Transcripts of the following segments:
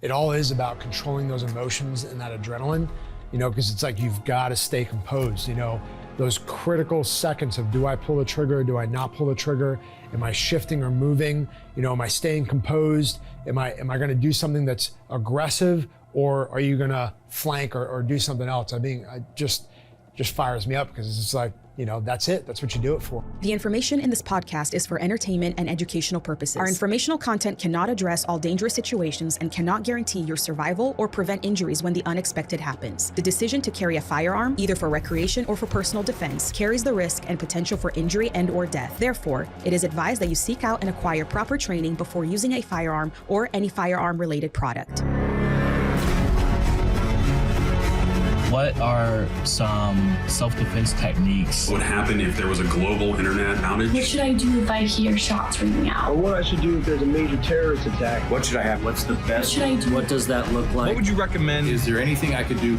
it all is about controlling those emotions and that adrenaline, you know, because it's like you've got to stay composed, you know, those critical seconds of do I pull the trigger, do I not pull the trigger, am I shifting or moving, you know, am I staying composed, am I going to do something that's aggressive, or are you going to flank or do something else? I mean, just fires me up because it's just like, you know, that's it. That's what you do it for. The information in this podcast is for entertainment and educational purposes. Our informational content cannot address all dangerous situations and cannot guarantee your survival or prevent injuries when the unexpected happens. The decision to carry a firearm, either for recreation or for personal defense, carries the risk and potential for injury and/or death. Therefore, it is advised that you seek out and acquire proper training before using a firearm or any firearm-related product. What are some self-defense techniques? What would happen if there was a global internet outage? What should I do if I hear shots ringing out? Or what I should do if there's a major terrorist attack? What should I have? What's the best? What should I do? What does that look like? What would you recommend? Is there anything I could do?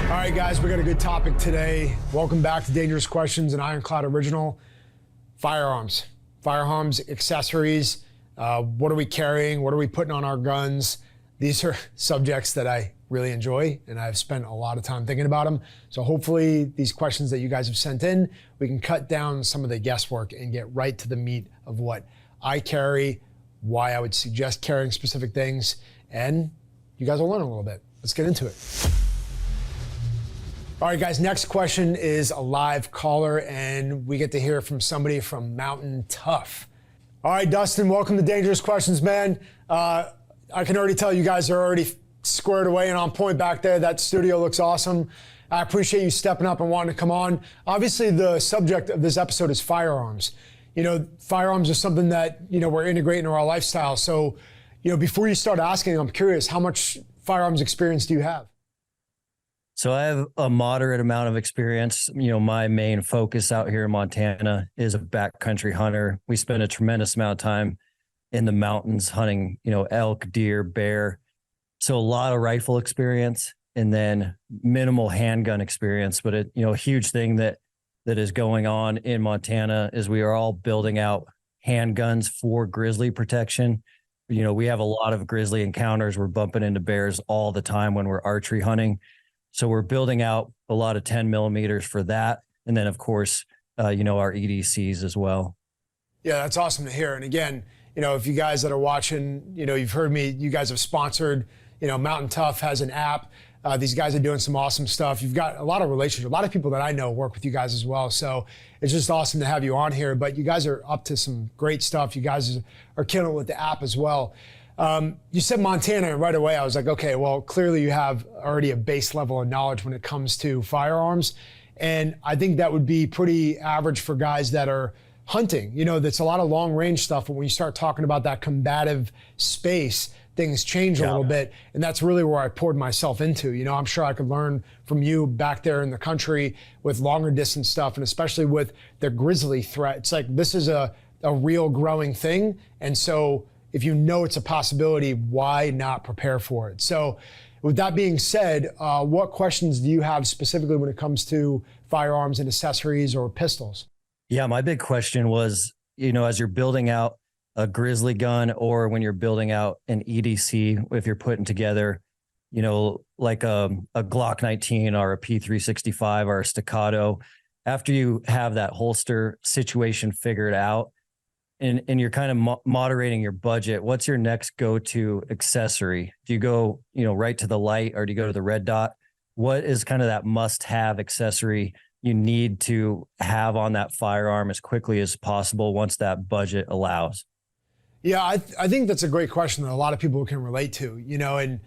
All right, guys, we got a good topic today. Welcome back to Dangerous Questions, an Ironclad original. Firearms, accessories. What are we carrying? What are we putting on our guns? These are subjects that I really enjoy, and I've spent a lot of time thinking about them. So hopefully these questions that you guys have sent in, we can cut down some of the guesswork and get right to the meat of what I carry, why I would suggest carrying specific things, and you guys will learn a little bit. Let's get into it. All right, guys, next question is a live caller, and we get to hear from somebody from Mountain Tough. All right, Dustin, welcome to Dangerous Questions, man. I can already tell you guys are already squared away and on point back there. That studio looks awesome. I appreciate you stepping up and wanting to come on. Obviously, the subject of this episode is firearms. You know, firearms are something that, you know, we're integrating into our lifestyle. So, you know, before you start asking, I'm curious, how much firearms experience do you have? So I have a moderate amount of experience. You know, my main focus out here in Montana is a backcountry hunter. We spend a tremendous amount of time in the mountains hunting, you know, elk, deer, bear. So a lot of rifle experience and then minimal handgun experience. But a huge thing that is going on in Montana is we are all building out handguns for grizzly protection. You know, we have a lot of grizzly encounters. We're bumping into bears all the time when we're archery hunting. So we're building out a lot of 10 millimeters for that. And then, of course, our EDCs as well. Yeah, that's awesome to hear. And again, you know, if you guys that are watching, you know, you've heard me, you guys have sponsored, you know, Mountain Tough has an app. These guys are doing some awesome stuff. You've got a lot of relationships. A lot of people that I know work with you guys as well. So it's just awesome to have you on here. But you guys are up to some great stuff. You guys are killing it with the app as well. You said Montana, and right away I was like, okay, well, clearly you have already a base level of knowledge when it comes to firearms. And I think that would be pretty average for guys that are hunting. You know, that's a lot of long range stuff. But when you start talking about that combative space, things change a little bit. And that's really where I poured myself into. You know, I'm sure I could learn from you back there in the country with longer distance stuff, and especially with the grizzly threat. It's like, this is a real growing thing. And so if you know it's a possibility, why not prepare for it? So with that being said, what questions do you have specifically when it comes to firearms and accessories or pistols? Yeah, my big question was, you know, as you're building out a grizzly gun or when you're building out an EDC, if you're putting together, you know, like a Glock 19 or a P365 or a Staccato, after you have that holster situation figured out, and you're kind of moderating your budget, what's your next go-to accessory? Do you go, you know, right to the light, or do you go to the red dot? What is kind of that must-have accessory you need to have on that firearm as quickly as possible once that budget allows? Yeah, I think that's a great question that a lot of people can relate to, you know, and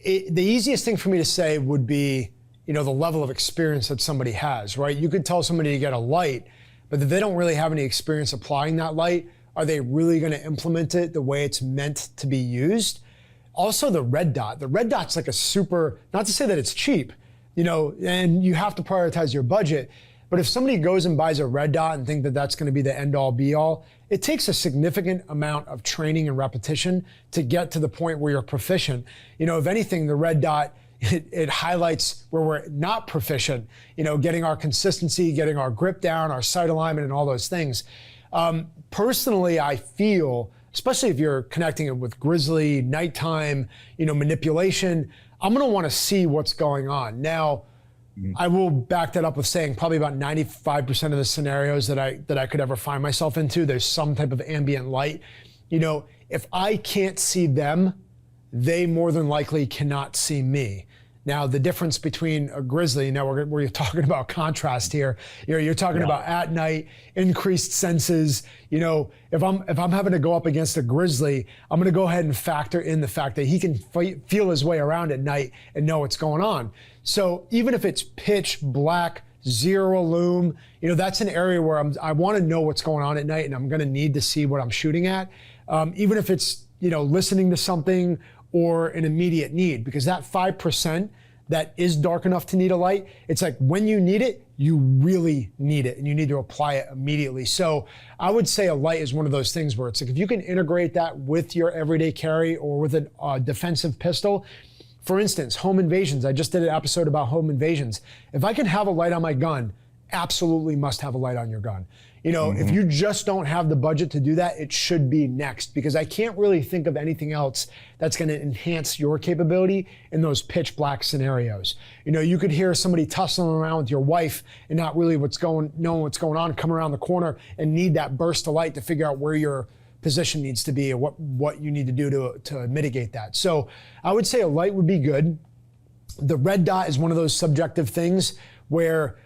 the easiest thing for me to say would be, you know, the level of experience that somebody has, right? You could tell somebody to get a light, but if they don't really have any experience applying that light, are they really going to implement it the way it's meant to be used? Also, the red dot's like a super, not to say that it's cheap, you know, and you have to prioritize your budget. But if somebody goes and buys a red dot and think that that's going to be the end all be all, it takes a significant amount of training and repetition to get to the point where you're proficient. You know, if anything, the red dot, it highlights where we're not proficient, getting our consistency, getting our grip down, our sight alignment, and all those things. Personally, I feel, especially if you're connecting it with grizzly, nighttime, manipulation, I'm going to want to see what's going on. Now, I will back that up with saying probably about 95% of the scenarios that I could ever find myself into, there's some type of ambient light. If I can't see them, they more than likely cannot see me. Now, the difference between a grizzly, now we're talking about contrast here. You're talking about at night, increased senses. If I'm having to go up against a grizzly, I'm going to go ahead and factor in the fact that he can feel his way around at night and know what's going on. So even if it's pitch black, zero lume, that's an area where I want to know what's going on at night, and I'm going to need to see what I'm shooting at. Even if it's listening to something or an immediate need, because that 5% that is dark enough to need a light, it's like when you need it, you really need it, and you need to apply it immediately. So I would say a light is one of those things where it's like if you can integrate that with your everyday carry or with a defensive pistol. For instance, home invasions. I just did an episode about home invasions. If I can have a light on my gun, absolutely must have a light on your gun. If you just don't have the budget to do that, it should be next, because I can't really think of anything else that's going to enhance your capability in those pitch black scenarios. You could hear somebody tussling around with your wife and not really knowing what's going on, come around the corner and need that burst of light to figure out where your position needs to be or what you need to do to mitigate that. So I would say a light would be good. The red dot is one of those subjective things where,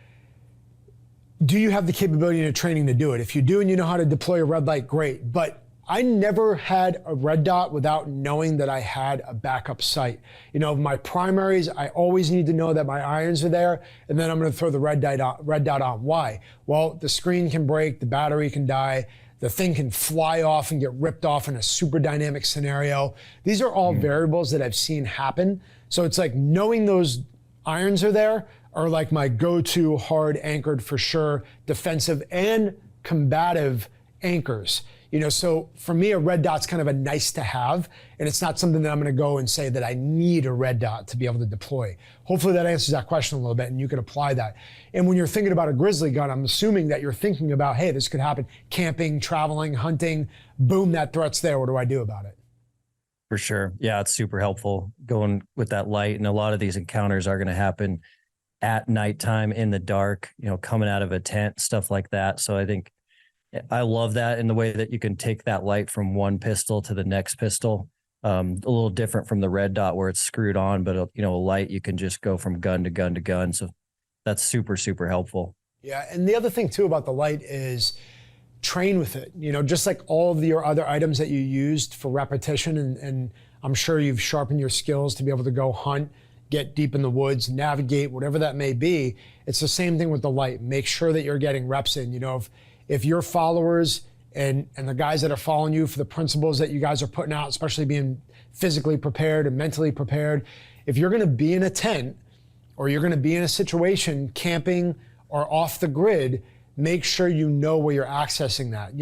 do you have the capability and the training to do it? If you do and you know how to deploy a red light, great. But I never had a red dot without knowing that I had a backup sight. My primaries, I always need to know that my irons are there, and then I'm going to throw the red dot on. Why? Well, the screen can break, the battery can die, the thing can fly off and get ripped off in a super dynamic scenario. These are all variables that I've seen happen. So it's like knowing those irons are there are like my go-to hard anchored for sure, defensive and combative anchors. So for me, a red dot's kind of a nice to have, and it's not something that I'm going to go and say that I need a red dot to be able to deploy. Hopefully that answers that question a little bit, and you can apply that. And when you're thinking about a grizzly gun, I'm assuming that you're thinking about, hey, this could happen, camping, traveling, hunting, boom, that threat's there. What do I do about it? For sure. Yeah, it's super helpful going with that light. And a lot of these encounters are going to happen at nighttime in the dark, coming out of a tent, stuff like that. So I think I love that in the way that you can take that light from one pistol to the next pistol. A little different from the red dot where it's screwed on, but a light, you can just go from gun to gun to gun. So that's super, super helpful. Yeah. And the other thing too about the light is train with it. Just like all of your other items that you used for repetition, and I'm sure you've sharpened your skills to be able to go hunt, get deep in the woods, navigate, whatever that may be. It's the same thing with the light. Make sure that you're getting reps in. If your followers and the guys that are following you for the principles that you guys are putting out, especially being physically prepared and mentally prepared, if you're going to be in a tent or you're going to be in a situation camping or off the grid, make sure you know where you're accessing that.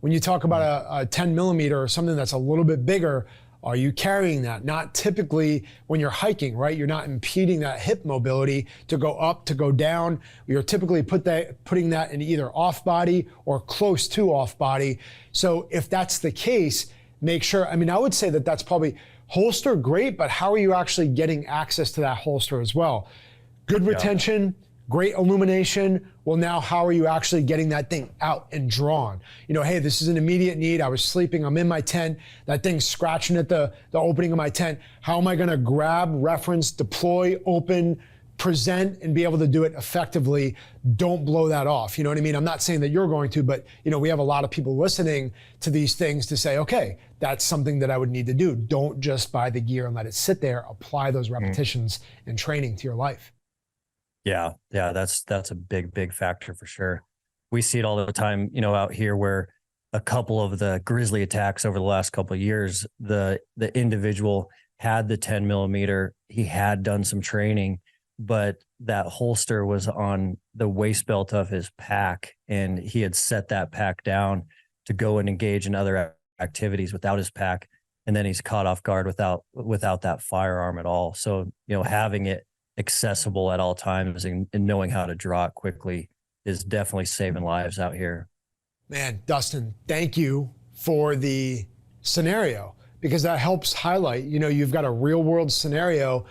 When you talk about a 10 millimeter or something that's a little bit bigger, are you carrying that? Not typically when you're hiking, right? You're not impeding that hip mobility to go up, to go down. You're typically putting that in either off body or close to off body. So if that's the case, make sure, I would say that that's probably holster, great, but how are you actually getting access to that holster as well? Good retention, great illumination. Well, now how are you actually getting that thing out and drawn? Hey, this is an immediate need. I was sleeping, I'm in my tent, that thing's scratching at the opening of my tent. How am I gonna grab, reference, deploy, open, present, and be able to do it effectively? Don't blow that off. You know what I mean? I'm not saying that you're going to, but we have a lot of people listening to these things to say, okay, that's something that I would need to do. Don't just buy the gear and let it sit there. Apply those repetitions and training to your life. Yeah, that's a big factor for sure. We see it all the time, out here where a couple of the grizzly attacks over the last couple of years, the individual had the 10 millimeter, he had done some training, but that holster was on the waist belt of his pack, and he had set that pack down to go and engage in other activities without his pack. and then he's caught off guard without that firearm at all. So, having it accessible at all times and knowing how to draw it quickly is definitely saving lives out here. Man, Dustin, thank you for the scenario, because that helps highlight, you've got a real world scenario.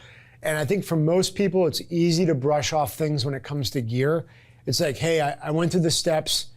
And I think for most people, it's easy to brush off things when it comes to gear. It's like, hey, I went through the steps.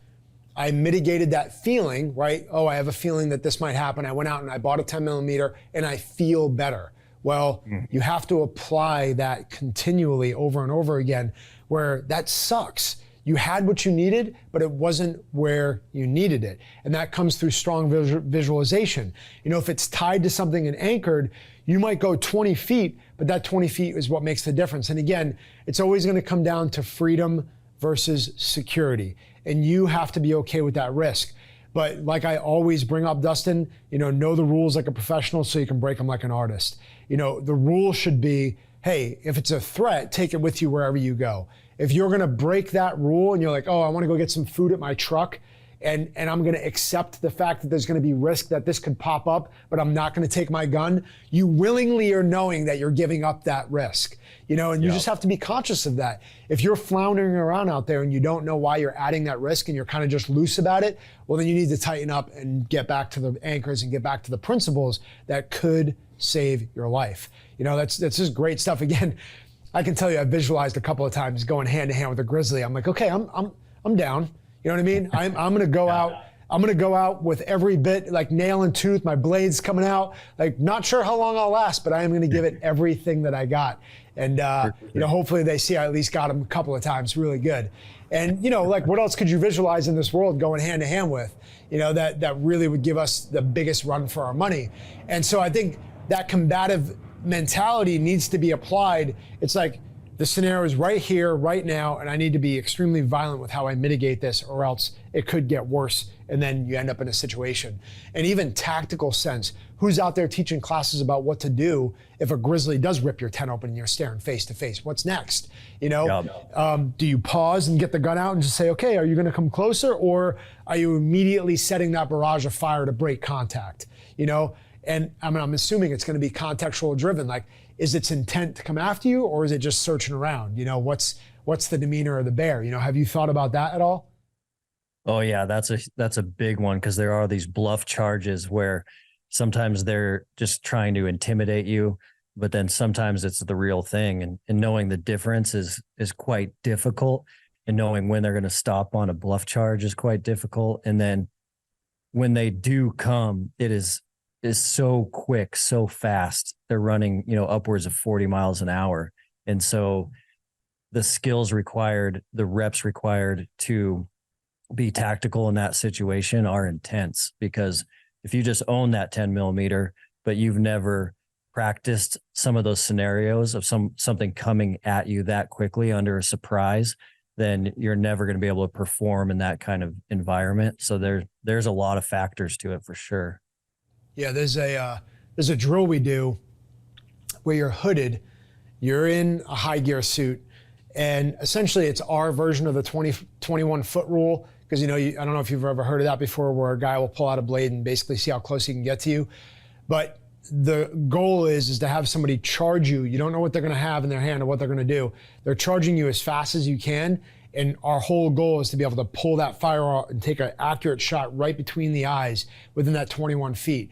I mitigated that feeling, right? Oh, I have a feeling that this might happen. I went out and I bought a 10 millimeter and I feel better. Well, you have to apply that continually over and over again, where that sucks. You had what you needed, but it wasn't where you needed it. And that comes through strong visualization. If it's tied to something and anchored, you might go 20 feet, but that 20 feet is what makes the difference. And again, it's always going to come down to freedom versus security. And you have to be okay with that risk. But like I always bring up, Dustin, know the rules like a professional so you can break them like an artist. The rule should be, hey, if it's a threat, take it with you wherever you go. If you're gonna break that rule and you're like, oh, I wanna go get some food at my truck, and I'm gonna accept the fact that there's gonna be risk that this could pop up, but I'm not gonna take my gun, you willingly are knowing that you're giving up that risk. And you just have to be conscious of that. If you're floundering around out there and you don't know why you're adding that risk and you're kind of just loose about it, well, then you need to tighten up and get back to the anchors and get back to the principles that could save your life. That's just great stuff. Again, I can tell you, I visualized a couple of times going hand to hand with a grizzly. I'm like, okay, I'm down. You know what I mean? I'm gonna go out. I'm gonna go out with every bit, like nail and tooth, my blades coming out. Like, not sure how long I'll last, but I am gonna give it everything that I got. And hopefully they see I at least got them a couple of times really good. And like, what else could you visualize in this world going hand to hand with? That really would give us the biggest run for our money. And so I think that combative mentality needs to be applied. It's like, the scenario is right here, right now, and I need to be extremely violent with how I mitigate this, or else it could get worse, and then you end up in a situation. And even tactical sense, who's out there teaching classes about what to do if a grizzly does rip your tent open and you're staring face to face? What's next? Do you pause and get the gun out and just say, okay, are you gonna come closer, or are you immediately setting that barrage of fire to break contact? And I'm assuming it's gonna be contextual driven. Like, is its intent to come after you, or is it just searching around? What's the demeanor of the bear? Have you thought about that at all? Oh yeah, that's a big one, because there are these bluff charges where sometimes they're just trying to intimidate you, but then sometimes it's the real thing. And knowing the difference is quite difficult, and knowing when they're going to stop on a bluff charge is quite difficult. And then when they do come, it is so quick, so fast. They're running, upwards of 40 miles an hour. And so the skills required, the reps required to be tactical in that situation are intense, because if you just own that 10 millimeter, but you've never practiced some of those scenarios of something coming at you that quickly under a surprise, then you're never going to be able to perform in that kind of environment. So there's a lot of factors to it for sure. Yeah, there's a drill we do where you're hooded, you're in a high gear suit, and essentially it's our version of the 21 foot rule. Because I don't know if you've ever heard of that before, where a guy will pull out a blade and basically see how close he can get to you. But the goal is to have somebody charge you. You don't know what they're gonna have in their hand or what they're gonna do. They're charging you as fast as you can. And our whole goal is to be able to pull that firearm and take an accurate shot right between the eyes within that 21 feet.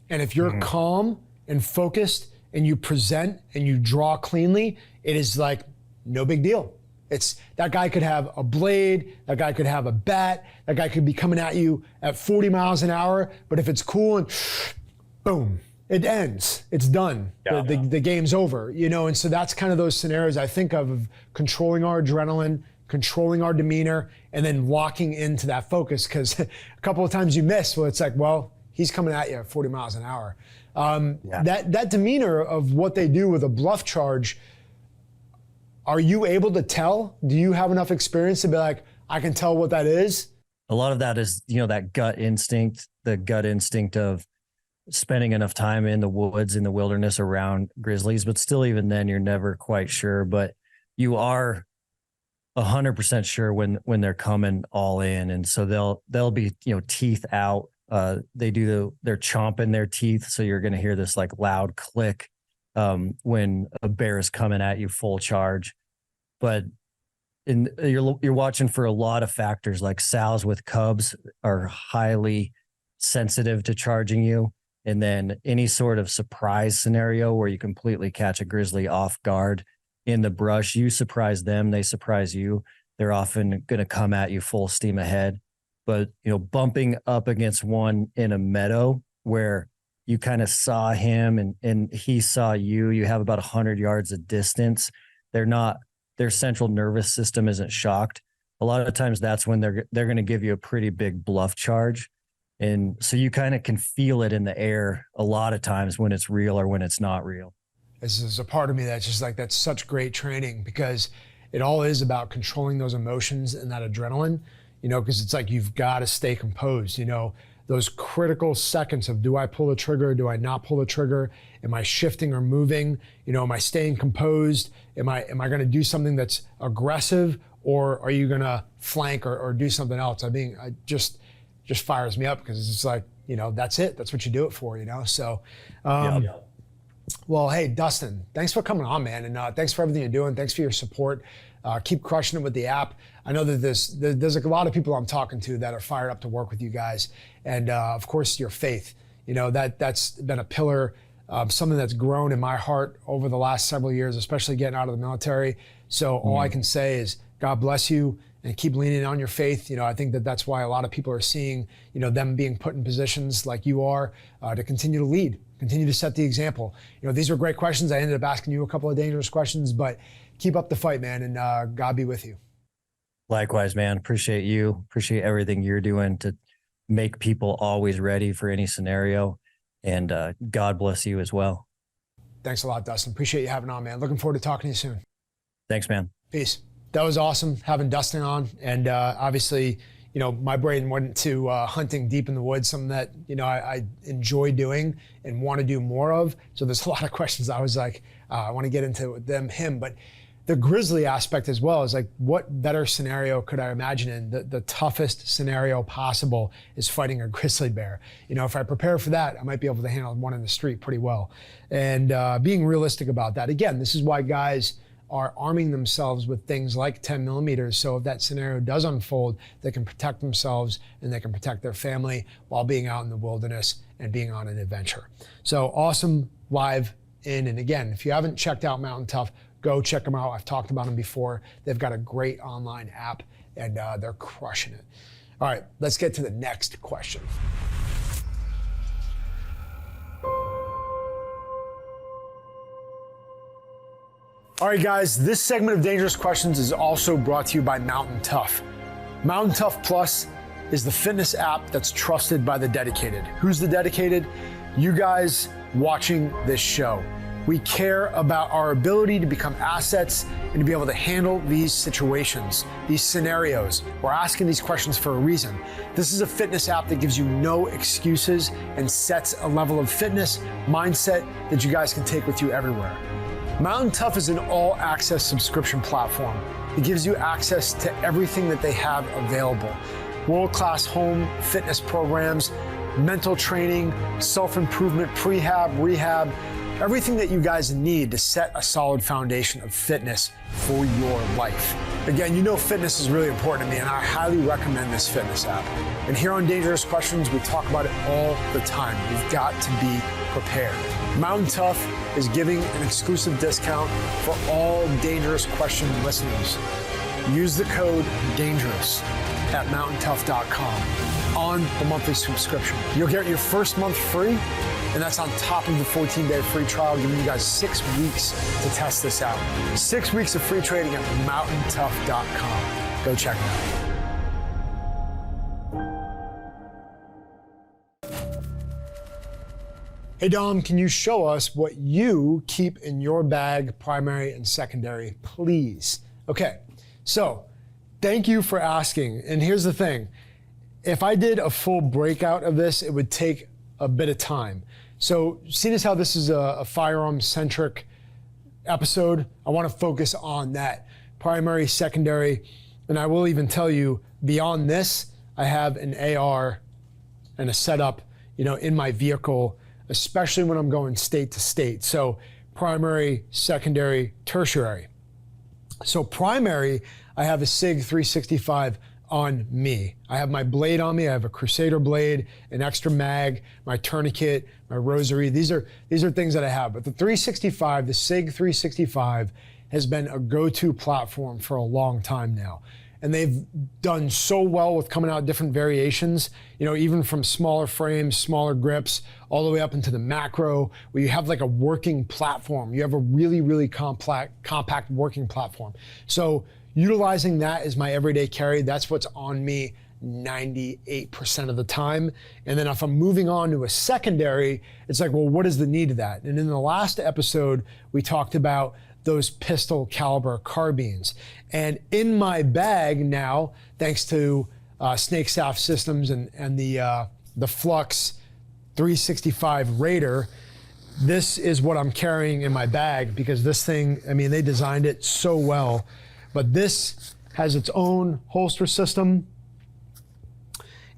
And if you're calm and focused and you present and you draw cleanly, it is like no big deal. It's that guy could have a blade, that guy could have a bat, that guy could be coming at you at 40 miles an hour, but if it's cool and boom, it ends. It's done. The game's over, and so that's kind of those scenarios I think of controlling our adrenaline, controlling our demeanor, and then locking into that focus, because a couple of times you miss, well, it's like, well, he's coming at you at 40 miles an hour. That demeanor of what they do with a bluff charge, are you able to tell? Do you have enough experience to be like, I can tell what that is? A lot of that is, that gut instinct, the gut instinct of spending enough time in the woods, in the wilderness around grizzlies, but still even then you're never quite sure, but you are 100% sure when they're coming all in. And so they'll be, teeth out They're chomping their teeth. So you're going to hear this like loud click when a bear is coming at you full charge. But you're watching for a lot of factors, like sows with cubs are highly sensitive to charging you. And then any sort of surprise scenario where you completely catch a grizzly off guard in the brush, you surprise them, they surprise you. They're often going to come at you full steam ahead. But, bumping up against one in a meadow where you kind of saw him and he saw you, you have about 100 yards of distance. Their central nervous system isn't shocked. A lot of times that's when they're going to give you a pretty big bluff charge. And so you kind of can feel it in the air a lot of times when it's real or when it's not real. This is a part of me that's just like, that's such great training, because it all is about controlling those emotions and that adrenaline, because it's like, you've got to stay composed, those critical seconds of, do I pull the trigger? Do I not pull the trigger? Am I shifting or moving? Am I staying composed? Am I going to do something that's aggressive, or are you going to flank or do something else? I just fires me up, because it's like, that's it. That's what you do it for, So, well, hey, Dustin, thanks for coming on, man. And thanks for everything you're doing. Thanks for your support. Keep crushing it with the app. I know that there's a lot of people I'm talking to that are fired up to work with you guys. And of course, your faith, that's been a pillar, something that's grown in my heart over the last several years, especially getting out of the military. So all I can say is, God bless you, and keep leaning on your faith. I think that's why a lot of people are seeing, them being put in positions like you are, to continue to lead, continue to set the example. These are great questions. I ended up asking you a couple of dangerous questions, but keep up the fight, man, and God be with you. Likewise, man. Appreciate you. Appreciate everything you're doing to make people always ready for any scenario. And God bless you as well. Thanks a lot, Dustin. Appreciate you having on, man. Looking forward to talking to you soon. Thanks, man. Peace. That was awesome having Dustin on. And obviously, my brain went to hunting deep in the woods, something that, I enjoy doing and want to do more of. So there's a lot of questions I was like, I want to get into him. But the grizzly aspect as well is like, what better scenario could I imagine in? The toughest scenario possible is fighting a grizzly bear. If I prepare for that, I might be able to handle one in the street pretty well. And being realistic about that. Again, this is why guys are arming themselves with things like 10 millimeters. So if that scenario does unfold, they can protect themselves and they can protect their family while being out in the wilderness and being on an adventure. So awesome live in. And again, if you haven't checked out Mountain Tough, go check them out. I've talked about them before. They've got a great online app and they're crushing it. All right, let's get to the next question. All right, guys, this segment of Dangerous Questions is also brought to you by Mountain Tough. Mountain Tough Plus is the fitness app that's trusted by the dedicated. Who's the dedicated? You guys watching this show. We care about our ability to become assets and to be able to handle these situations, these scenarios. We're asking these questions for a reason. This is a fitness app that gives you no excuses and sets a level of fitness mindset that you guys can take with you everywhere. Mountain Tough is an all-access subscription platform. It gives you access to everything that they have available. World-class home fitness programs, mental training, self-improvement, prehab, rehab, everything that you guys need to set a solid foundation of fitness for your life. Again, fitness is really important to me, and I highly recommend this fitness app. And here on Dangerous Questions, we talk about it all the time. You've got to be prepared. Mountain Tough is giving an exclusive discount for all Dangerous Question listeners. Use the code DANGEROUS at mountaintough.com on the monthly subscription. You'll get your first month free, and that's on top of the 14-day free trial, giving you guys 6 weeks to test this out. 6 weeks of free trading at mountaintough.com. Go check it out. Hey Dom, can you show us what you keep in your bag, primary and secondary, please? Okay, so thank you for asking. And here's the thing. If I did a full breakout of this, it would take a bit of time. So seeing as how this is a firearm-centric episode, I want to focus on that primary, secondary, and I will even tell you, beyond this, I have an AR and a setup, in my vehicle, especially when I'm going state to state. So primary, secondary, tertiary. So primary, I have a SIG 365 on me. I have my blade on me. I have a Crusader blade, an extra mag, my tourniquet, my rosary. These are things that I have. But the 365, the SIG 365, has been a go-to platform for a long time now. And they've done so well with coming out different variations, even from smaller frames, smaller grips, all the way up into the macro, where you have like a working platform. You have a really, really compact working platform. So utilizing that as my everyday carry, that's what's on me 98% of the time. And then if I'm moving on to a secondary, it's like, well, what is the need of that? And in the last episode, we talked about those pistol caliber carbines. And in my bag now, thanks to Snake Staff Systems and the Flux 365 Raider, this is what I'm carrying in my bag, because this thing, they designed it so well. But this has its own holster system.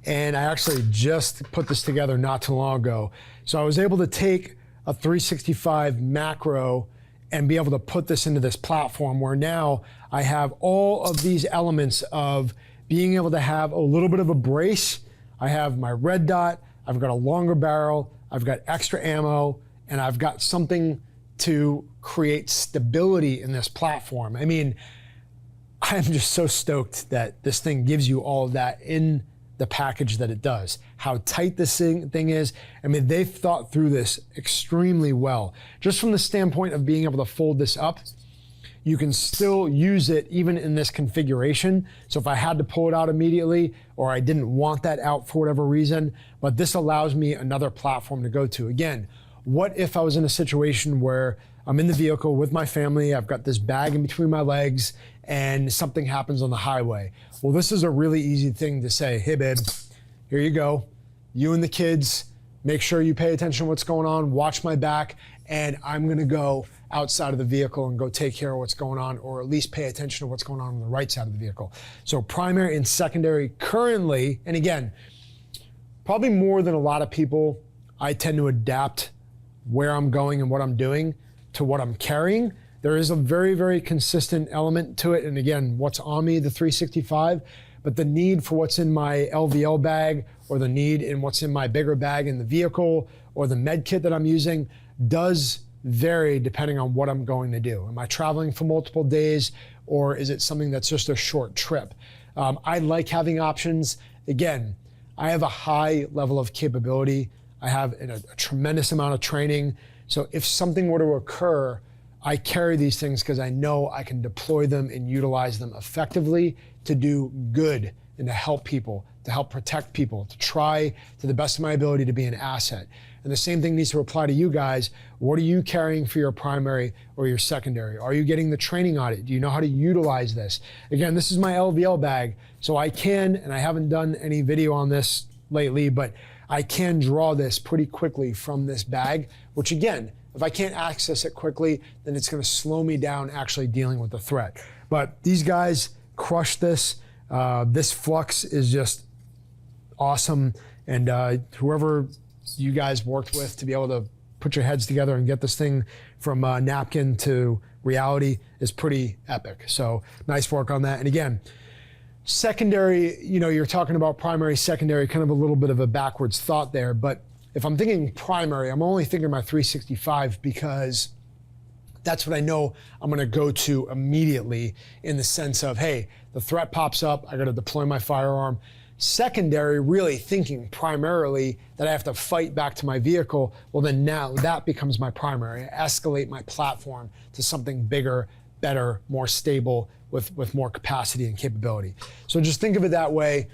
And I actually just put this together not too long ago. So I was able to take a 365 macro and be able to put this into this platform where now I have all of these elements of being able to have a little bit of a brace. I have my red dot, I've got a longer barrel, I've got extra ammo, and I've got something to create stability in this platform. I'm just so stoked that this thing gives you all of that in the package that it does. How tight this thing is. They've thought through this extremely well. Just from the standpoint of being able to fold this up, you can still use it even in this configuration. So if I had to pull it out immediately, or I didn't want that out for whatever reason, but this allows me another platform to go to. Again, what if I was in a situation where I'm in the vehicle with my family, I've got this bag in between my legs, and something happens on the highway? Well, this is a really easy thing to say. Hey, babe, here you go. You and the kids, make sure you pay attention to what's going on, watch my back, and I'm gonna go outside of the vehicle and go take care of what's going on, or at least pay attention to what's going on the right side of the vehicle. So primary and secondary currently, and again, probably more than a lot of people, I tend to adapt where I'm going and what I'm doing to what I'm carrying. There is a very, very consistent element to it. And again, what's on me, the 365, but the need for what's in my LVL bag, or the need in what's in my bigger bag in the vehicle, or the med kit that I'm using, does vary depending on what I'm going to do. Am I traveling for multiple days, or is it something that's just a short trip? I like having options. Again, I have a high level of capability. I have a tremendous amount of training. So if something were to occur, I carry these things because I know I can deploy them and utilize them effectively to do good and to help people, to help protect people, to try to the best of my ability to be an asset. And the same thing needs to apply to you guys. What are you carrying for your primary or your secondary? Are you getting the training on it? Do you know how to utilize this? Again, this is my LVL bag, so I can, and I haven't done any video on this lately, but I can draw this pretty quickly from this bag, which again, if I can't access it quickly, then it's gonna slow me down actually dealing with the threat. But these guys crushed this. This Flux is just awesome. And whoever you guys worked with to be able to put your heads together and get this thing from napkin to reality is pretty epic. So nice work on that. And again, secondary, you're talking about primary, secondary, kind of a little bit of a backwards thought there, but if I'm thinking primary, I'm only thinking my 365 because that's what I know I'm gonna go to immediately, in the sense of, hey, the threat pops up, I gotta deploy my firearm. Secondary, really thinking primarily that I have to fight back to my vehicle, well then now that becomes my primary. I escalate my platform to something bigger, better, more stable, with more capacity and capability. So just think of it that way,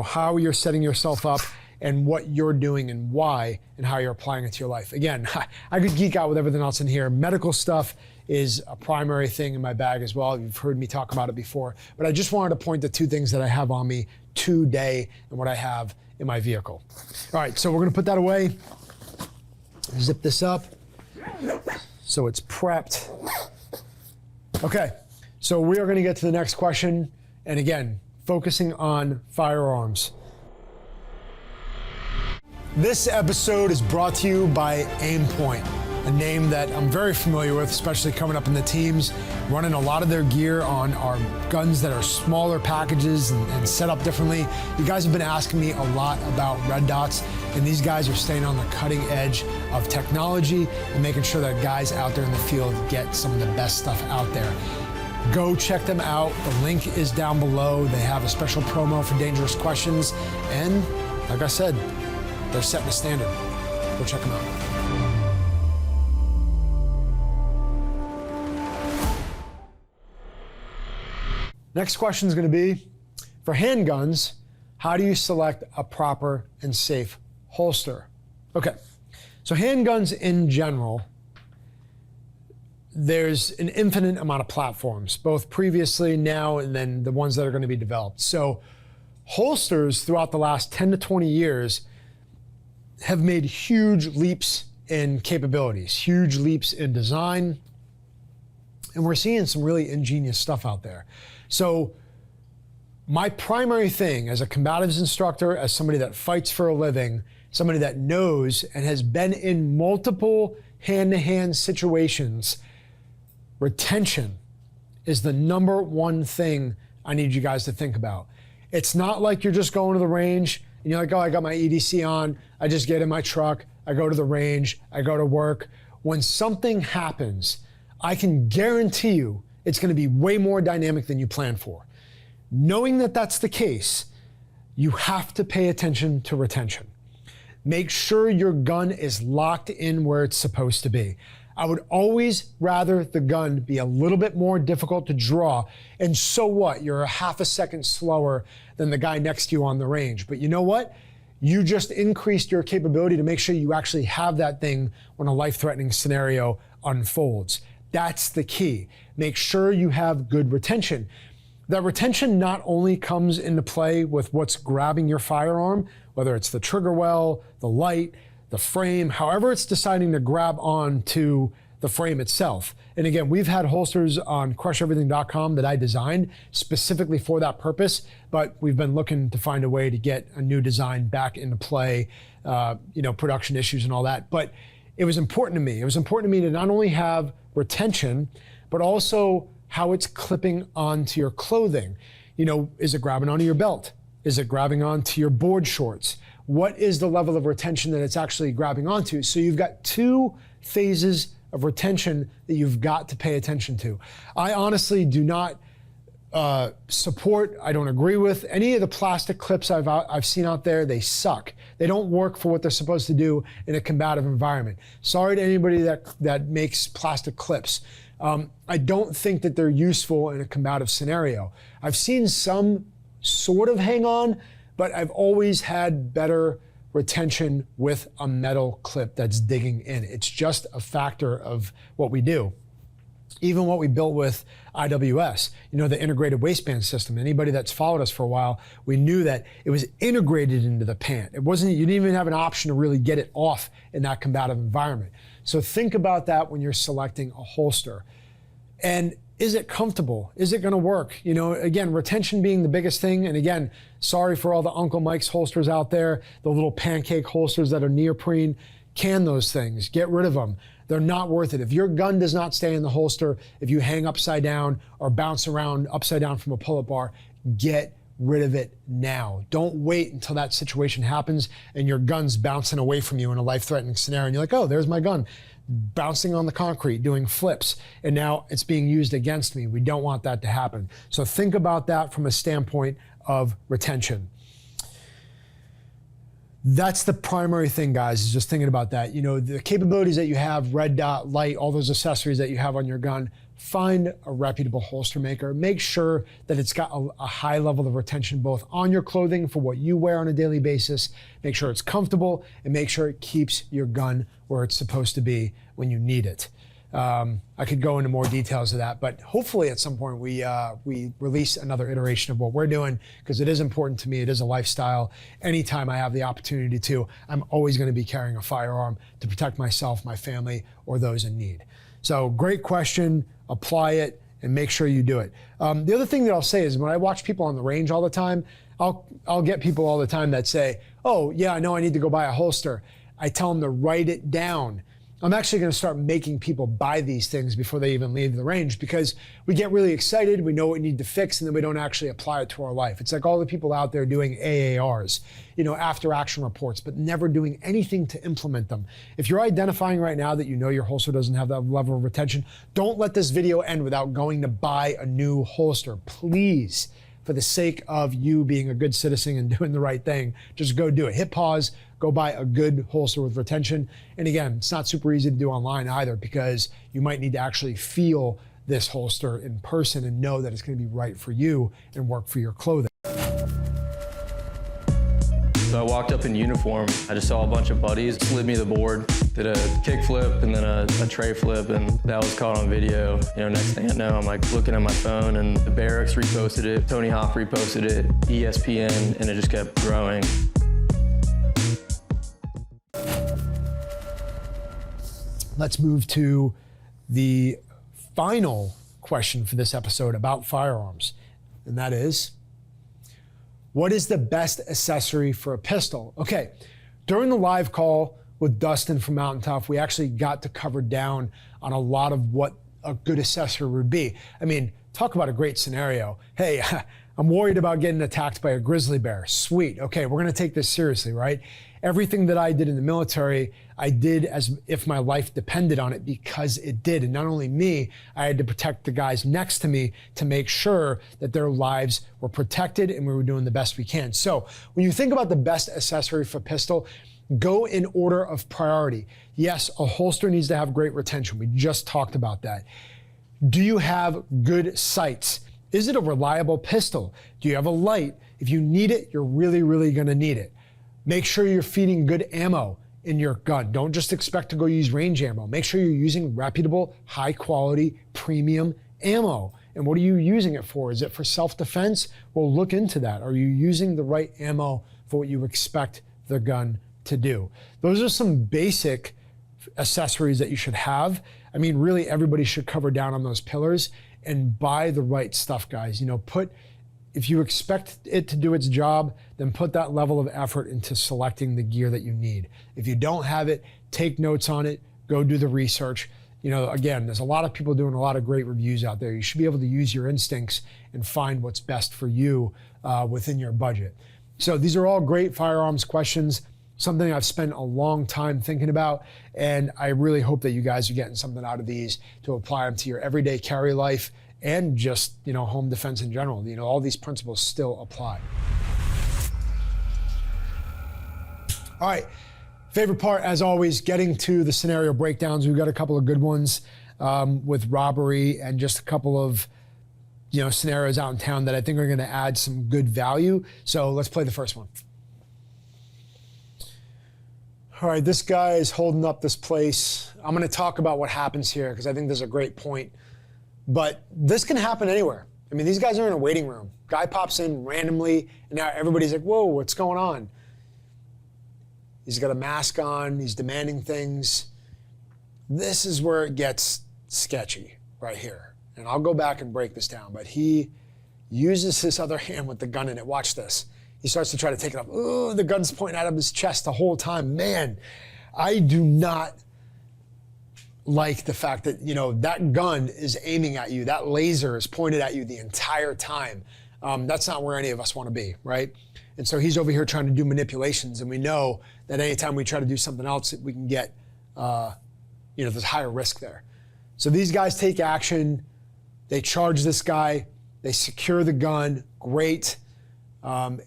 how you're setting yourself up and what you're doing and why, and how you're applying it to your life. Again, I could geek out with everything else in here. Medical stuff is a primary thing in my bag as well. You've heard me talk about it before, but I just wanted to point to two things that I have on me today and what I have in my vehicle. All right, so we're gonna put that away. Zip this up so it's prepped. Okay, so we are gonna get to the next question. And again, focusing on firearms. This episode is brought to you by Aimpoint, a name that I'm very familiar with, especially coming up in the teams, running a lot of their gear on our guns that are smaller packages and set up differently. You guys have been asking me a lot about red dots, and these guys are staying on the cutting edge of technology and making sure that guys out there in the field get some of the best stuff out there. Go check them out. The link is down below. They have a special promo for dangerous questions, and like I said, they're setting a standard. Go check them out. Next question is going to be, for handguns, how do you select a proper and safe holster? Okay, so handguns in general, there's an infinite amount of platforms, both previously, now, and then the ones that are going to be developed. So holsters throughout the last 10 to 20 years have made huge leaps in capabilities, huge leaps in design, and we're seeing some really ingenious stuff out there. So my primary thing as a combatives instructor, as somebody that fights for a living, somebody that knows and has been in multiple hand-to-hand situations, retention is the number one thing I need you guys to think about. It's not like you're just going to the range and you're like, oh, I got my EDC on, I just get in my truck, I go to the range, I go to work. When something happens, I can guarantee you it's going to be way more dynamic than you planned for. Knowing that that's the case, you have to pay attention to retention. Make sure your gun is locked in where it's supposed to be. I would always rather the gun be a little bit more difficult to draw, and so what? You're a half a second slower than the guy next to you on the range. But you know what? You just increased your capability to make sure you actually have that thing when a life-threatening scenario unfolds. That's the key. Make sure you have good retention. That retention not only comes into play with what's grabbing your firearm, whether it's the trigger well, the light, the frame, however it's deciding to grab on to the frame itself. And again, we've had holsters on crusheverything.com that I designed specifically for that purpose, but we've been looking to find a way to get a new design back into play, production issues and all that. But it was important to me. It was important to me to not only have retention, but also how it's clipping onto your clothing. Is it grabbing onto your belt? Is it grabbing onto your board shorts? What is the level of retention that it's actually grabbing onto? So you've got two phases of retention that you've got to pay attention to. I honestly do not support, I don't agree with any of the plastic clips I've seen out there. They suck. They don't work for what they're supposed to do in a combative environment. Sorry to anybody that makes plastic clips. I don't think that they're useful in a combative scenario. I've seen some sort of hang on, but I've always had better retention with a metal clip that's digging in. It's just a factor of what we do. Even what we built with IWS, the integrated waistband system. Anybody that's followed us for a while, we knew that it was integrated into the pant. You didn't even have an option to really get it off in that combative environment. So think about that when you're selecting a holster. And is it comfortable? Is it gonna work? Again, retention being the biggest thing. And again, sorry for all the Uncle Mike's holsters out there, the little pancake holsters that are neoprene. Can those things, get rid of them. They're not worth it. If your gun does not stay in the holster, if you hang upside down or bounce around upside down from a pull-up bar, get rid of it now. Don't wait until that situation happens and your gun's bouncing away from you in a life-threatening scenario and you're like, oh, there's my gun, bouncing on the concrete, doing flips, and now it's being used against me. We don't want that to happen. So think about that from a standpoint of retention. That's the primary thing, guys, is just thinking about that. The capabilities that you have, red dot, light, all those accessories that you have on your gun, find a reputable holster maker. Make sure that it's got a high level of retention both on your clothing for what you wear on a daily basis. Make sure it's comfortable and make sure it keeps your gun where it's supposed to be when you need it. I could go into more details of that, but hopefully at some point we release another iteration of what we're doing, because it is important to me. It is a lifestyle. Anytime I have the opportunity to, I'm always going to be carrying a firearm to protect myself, my family, or those in need. So great question. Apply it and make sure you do it. The other thing that I'll say is when I watch people on the range all the time, I'll get people all the time that say, oh yeah, I know I need to go buy a holster. I tell them to write it down. I'm actually going to start making people buy these things before they even leave the range, because we get really excited, we know what we need to fix, and then we don't actually apply it to our life. It's like all the people out there doing AARs, after action reports, but never doing anything to implement them. If you're identifying right now that you know your holster doesn't have that level of retention, don't let this video end without going to buy a new holster. Please, for the sake of you being a good citizen and doing the right thing, just go do it. Hit pause, go buy a good holster with retention. And again, it's not super easy to do online either, because you might need to actually feel this holster in person and know that it's going to be right for you and work for your clothing. So I walked up in uniform. I just saw a bunch of buddies slid me the board, did a kick flip and then a tray flip, and that was caught on video. Next thing I know, I'm like looking at my phone, and the Barracks reposted it, Tony Hawk reposted it, ESPN, and it just kept growing. Let's move to the final question for this episode about firearms, and that is, what is the best accessory for a pistol? Okay, during the live call with Dustin from Mountain Tough, we actually got to cover down on a lot of what a good accessory would be. I mean, talk about a great scenario. Hey, I'm worried about getting attacked by a grizzly bear. Sweet, okay, we're gonna take this seriously, right? Everything that I did in the military, I did as if my life depended on it, because it did. And not only me, I had to protect the guys next to me to make sure that their lives were protected and we were doing the best we can. So when you think about the best accessory for pistol, go in order of priority. Yes, a holster needs to have great retention. We just talked about that. Do you have good sights? Is it a reliable pistol? Do you have a light? If you need it, you're really, really gonna need it. Make sure you're feeding good ammo in your gun. Don't just expect to go use range ammo. Make sure you're using reputable, high quality, premium ammo. And what are you using it for? Is it for self-defense? Well, look into that. Are you using the right ammo for what you expect the gun to do? Those are some basic accessories that you should have. I mean, really everybody should cover down on those pillars and buy the right stuff, guys. If you expect it to do its job, then put that level of effort into selecting the gear that you need. If you don't have it, take notes on it, go do the research. Again, there's a lot of people doing a lot of great reviews out there. You should be able to use your instincts and find what's best for you within your budget. So these are all great firearms questions, something I've spent a long time thinking about, and I really hope that you guys are getting something out of these to apply them to your everyday carry life and just, home defense in general. All these principles still apply. All right, favorite part, as always, getting to the scenario breakdowns. We've got a couple of good ones with robbery and just a couple of, scenarios out in town that I think are gonna add some good value. So let's play the first one. All right, this guy is holding up this place. I'm gonna talk about what happens here because I think there's a great point. But this can happen anywhere. I mean, these guys are in a waiting room. Guy pops in randomly, and now everybody's like, whoa, what's going on? He's got a mask on, he's demanding things. This is where it gets sketchy, right here. And I'll go back and break this down, but he uses his other hand with the gun in it. Watch this. He starts to try to take it off. Ooh, the gun's pointing out of his chest the whole time. Man, I do not like the fact that, that gun is aiming at you. That laser is pointed at you the entire time. That's not where any of us want to be, right? And so he's over here trying to do manipulations, and we know that anytime we try to do something else, we can get, there's higher risk there. So these guys take action. They charge this guy. They secure the gun. Great.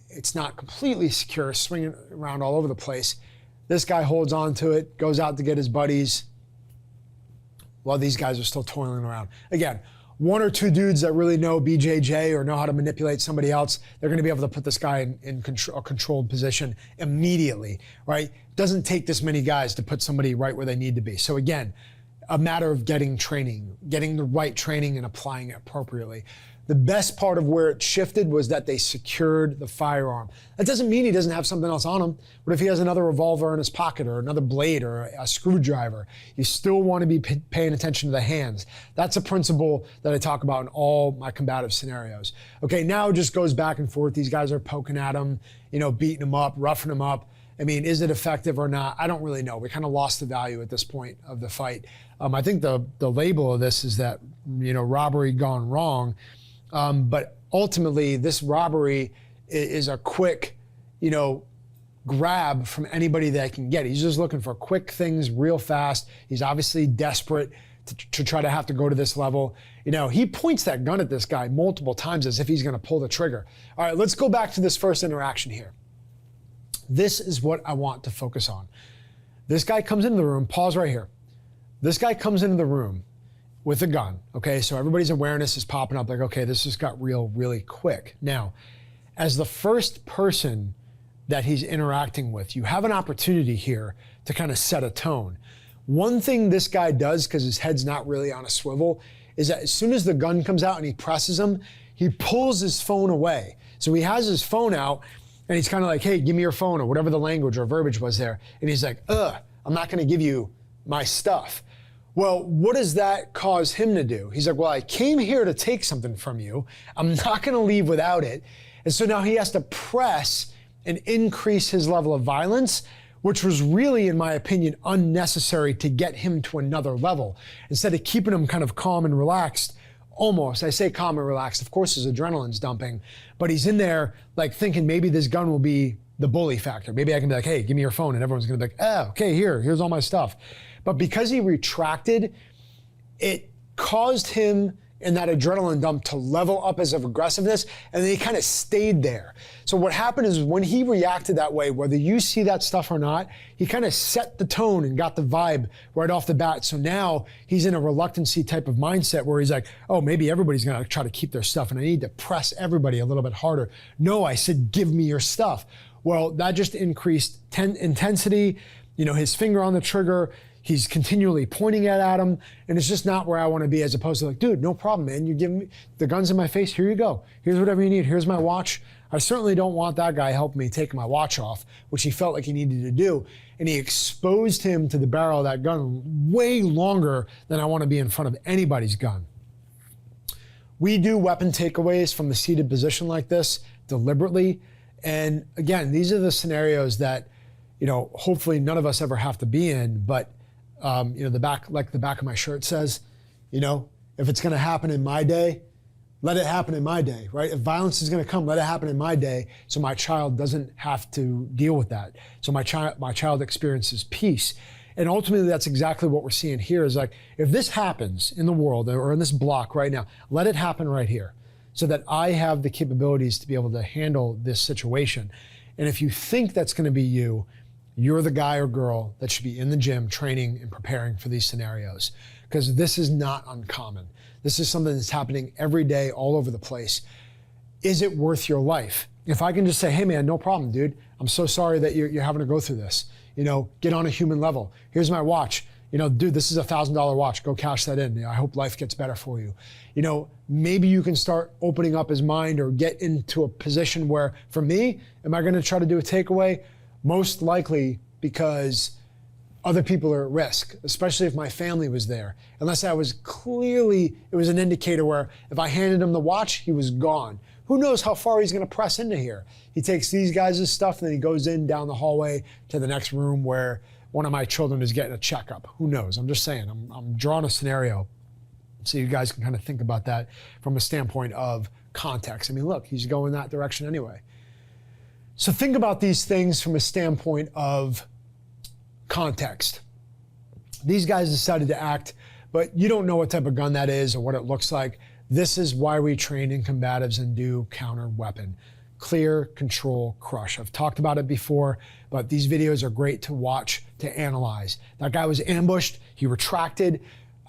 It's not completely secure, swinging around all over the place. This guy holds on to it, goes out to get his buddies, while these guys are still toiling around. Again, one or two dudes that really know BJJ or know how to manipulate somebody else, they're gonna be able to put this guy in a controlled position immediately, right? Doesn't take this many guys to put somebody right where they need to be. So again, a matter of getting training, getting the right training and applying it appropriately. The best part of where it shifted was that they secured the firearm. That doesn't mean he doesn't have something else on him. What if he has another revolver in his pocket or another blade or a screwdriver? You still want to be paying attention to the hands. That's a principle that I talk about in all my combative scenarios. Okay, now it just goes back and forth. These guys are poking at him, beating him up, roughing him up. I mean, is it effective or not? I don't really know. We kind of lost the value at this point of the fight. I think the label of this is that, robbery gone wrong. But ultimately, this robbery is a quick, grab from anybody that can get. He's just looking for quick things real fast. He's obviously desperate to try to have to go to this level. He points that gun at this guy multiple times as if he's going to pull the trigger. All right, let's go back to this first interaction here. This is what I want to focus on. This guy comes into the room, pause right here. This guy comes into the room with a gun, okay? So everybody's awareness is popping up like, okay, this just got real really quick. Now, as the first person that he's interacting with, you have an opportunity here to kind of set a tone. One thing this guy does, because his head's not really on a swivel, is that as soon as the gun comes out and he presses him, he pulls his phone away. So he has his phone out and he's kind of like, hey, give me your phone, or whatever the language or verbiage was there. And he's like, I'm not gonna give you my stuff. Well, what does that cause him to do? He's like, well, I came here to take something from you. I'm not gonna leave without it. And so now he has to press and increase his level of violence, which was really, in my opinion, unnecessary to get him to another level. Instead of keeping him kind of calm and relaxed, almost, I say calm and relaxed, of course his adrenaline's dumping, but he's in there like thinking maybe this gun will be the bully factor. Maybe I can be like, hey, give me your phone, and everyone's gonna be like, okay, here's all my stuff. But because he retracted, it caused him in that adrenaline dump to level up his aggressiveness, and then he kind of stayed there. So what happened is when he reacted that way, whether you see that stuff or not, he kind of set the tone and got the vibe right off the bat. So now he's in a reluctancy type of mindset where he's like, oh, maybe everybody's gonna try to keep their stuff and I need to press everybody a little bit harder. No, I said, give me your stuff. Well, that just increased intensity, his finger on the trigger, he's continually pointing at him, and it's just not where I want to be, as opposed to like, dude, no problem, man. You give me the gun's in my face. Here you go. Here's whatever you need. Here's my watch. I certainly don't want that guy helping me take my watch off, which he felt like he needed to do. And he exposed him to the barrel of that gun way longer than I want to be in front of anybody's gun. We do weapon takeaways from the seated position like this deliberately. And again, these are the scenarios that, hopefully none of us ever have to be in, but the back of my shirt says, if it's gonna happen in my day, let it happen in my day, right? If violence is gonna come, let it happen in my day so my child doesn't have to deal with that. So my child experiences peace. And ultimately that's exactly what we're seeing here is like, if this happens in the world or in this block right now, let it happen right here so that I have the capabilities to be able to handle this situation. And if you think that's gonna be you're the guy or girl that should be in the gym training and preparing for these scenarios, because this is not uncommon. This is something that's happening every day all over the place. Is it worth your life? If I can just say, hey man, no problem, dude. I'm so sorry that you're having to go through this. Get on a human level. Here's my watch. Dude, this is a $1,000 watch. Go cash that in. I hope life gets better for you. Maybe you can start opening up his mind or get into a position where, for me, am I gonna try to do a takeaway? Most likely because other people are at risk, especially if my family was there. Unless I was clearly, it was an indicator where if I handed him the watch, he was gone. Who knows how far he's gonna press into here? He takes these guys' stuff and then he goes down the hallway to the next room where one of my children is getting a checkup. Who knows? I'm just saying, I'm drawing a scenario so you guys can kind of think about that from a standpoint of context. I mean, look, he's going that direction anyway. So think about these things from a standpoint of context. These guys decided to act, but you don't know what type of gun that is or what it looks like. This is why we train in combatives and do counter weapon. Clear, control, crush. I've talked about it before, but these videos are great to watch, to analyze. That guy was ambushed, he retracted.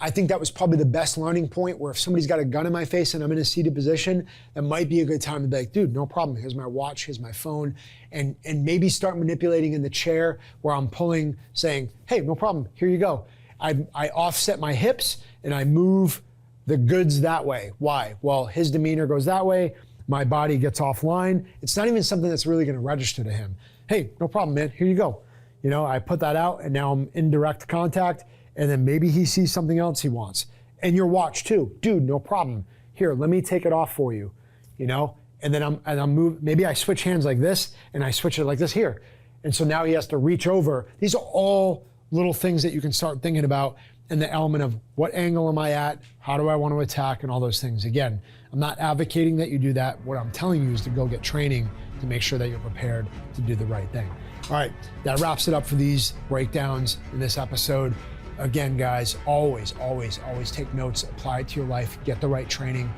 I think that was probably the best learning point where if somebody's got a gun in my face and I'm in a seated position, that might be a good time to be like, dude, no problem. Here's my watch, here's my phone. And maybe start manipulating in the chair where I'm pulling, saying, hey, no problem, here you go. I offset my hips and I move the goods that way. Why? Well, his demeanor goes that way, my body gets offline. It's not even something that's really gonna register to him. Hey, no problem, man, here you go. You know, I put that out and now I'm in direct contact, and then maybe he sees something else he wants. And your watch too. Dude, no problem. Here, let me take it off for you, you know? And then I'm move. Maybe I switch hands like this and I switch it like this here. And so now he has to reach over. These are all little things that you can start thinking about in the element of what angle am I at? How do I want to attack? And all those things. Again, I'm not advocating that you do that. What I'm telling you is to go get training to make sure that you're prepared to do the right thing. All right, that wraps it up for these breakdowns in this episode. Again, guys, always, always, always take notes, apply it to your life, get the right training.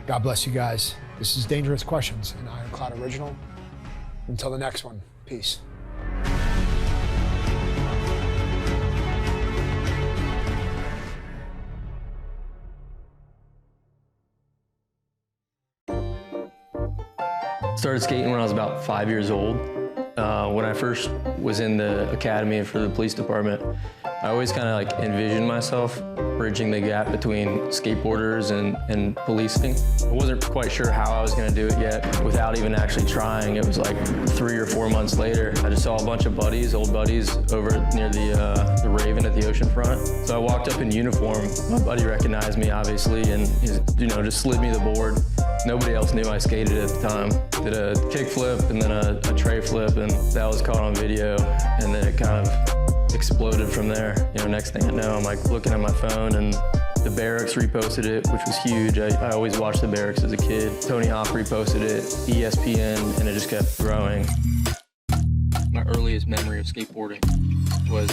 God bless you guys. This is Dangerous Questions, an Ironclad original. Until the next one, peace. Started skating when I was about 5 years old. When I first was in the academy for the police department, I always kind of like envisioned myself bridging the gap between skateboarders and policing. I wasn't quite sure how I was going to do it yet without even actually trying. It was like 3 or 4 months later, I just saw a bunch of buddies, old buddies, over near the Raven at the ocean front. So I walked up in uniform. My buddy recognized me, obviously, and he, just slid me the board. Nobody else knew I skated at the time. Did a kick flip and then a tray flip, and that was caught on video, and then it kind of exploded from there. Next thing I know, I'm like looking at my phone, and the Barracks reposted it, which was huge. I always watched the Barracks as a kid. Tony Hawk reposted it, ESPN, and it just kept growing. My earliest memory of skateboarding was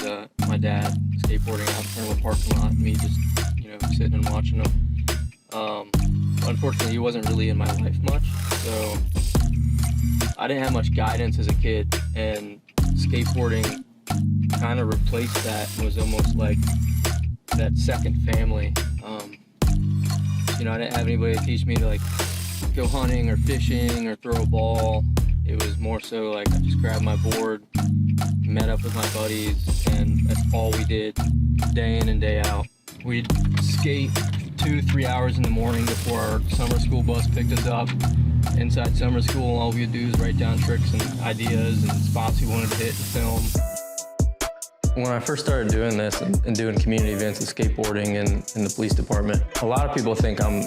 my dad skateboarding out in front of a parking lot, and me just, sitting and watching him. Unfortunately, he wasn't really in my life much, so I didn't have much guidance as a kid, and skateboarding kind of replaced that. It was almost like that second family. I didn't have anybody to teach me to like go hunting or fishing or throw a ball. It was more so like I just grabbed my board, met up with my buddies, and that's all we did day in and day out. We'd skate 2-3 hours in the morning before our summer school bus picked us up. Inside summer school, all we'd do is write down tricks and ideas and spots we wanted to hit and film. When I first started doing this and doing community events and skateboarding in the police department, a lot of people think I'm,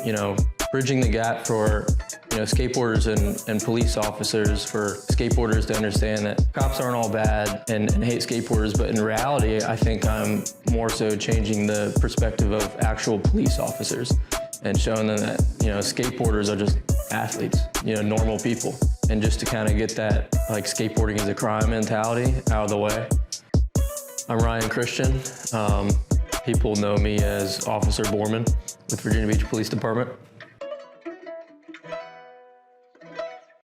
bridging the gap for, skateboarders and police officers, for skateboarders to understand that cops aren't all bad and hate skateboarders, but in reality, I think I'm more so changing the perspective of actual police officers and showing them that, skateboarders are just athletes, normal people. And just to kind of get that, like, skateboarding is a crime mentality out of the way. I'm Ryan Christian. People know me as Officer Borman with Virginia Beach Police Department.